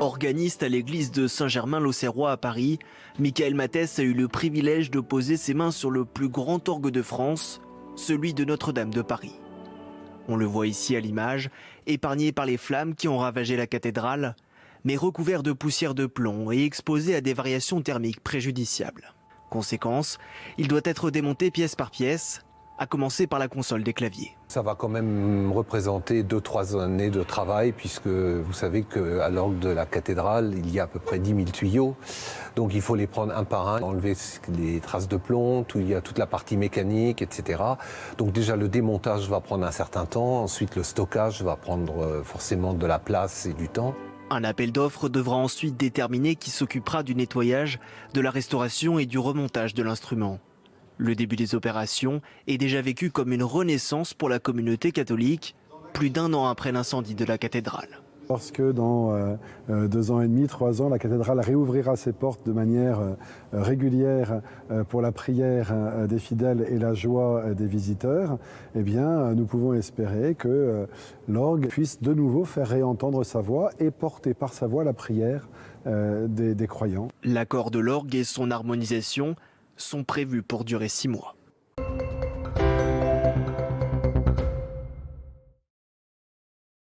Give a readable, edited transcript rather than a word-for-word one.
Organiste à l'église de Saint-Germain-l'Auxerrois à Paris, Michael Mathès a eu le privilège de poser ses mains sur le plus grand orgue de France, celui de Notre-Dame de Paris. On le voit ici à l'image, épargné par les flammes qui ont ravagé la cathédrale, mais recouvert de poussière de plomb et exposé à des variations thermiques préjudiciables. Conséquence, il doit être démonté pièce par pièce, à commencer par la console des claviers. Ça va quand même représenter 2-3 années de travail, puisque vous savez qu'à l'orgue de la cathédrale, il y a à peu près 10 000 tuyaux. Donc il faut les prendre un par un, enlever les traces de plomb, il y a toute la partie mécanique, etc. Donc déjà le démontage va prendre un certain temps, ensuite le stockage va prendre forcément de la place et du temps. Un appel d'offres devra ensuite déterminer qui s'occupera du nettoyage, de la restauration et du remontage de l'instrument. Le début des opérations est déjà vécu comme une renaissance pour la communauté catholique, plus d'1 an après l'incendie de la cathédrale. Lorsque dans 2 ans et demi, 3 ans, la cathédrale réouvrira ses portes de manière régulière pour la prière des fidèles et la joie des visiteurs, eh bien, nous pouvons espérer que l'orgue puisse de nouveau faire réentendre sa voix et porter par sa voix la prière des croyants. L'accord de l'orgue et son harmonisation sont prévus pour durer 6 mois.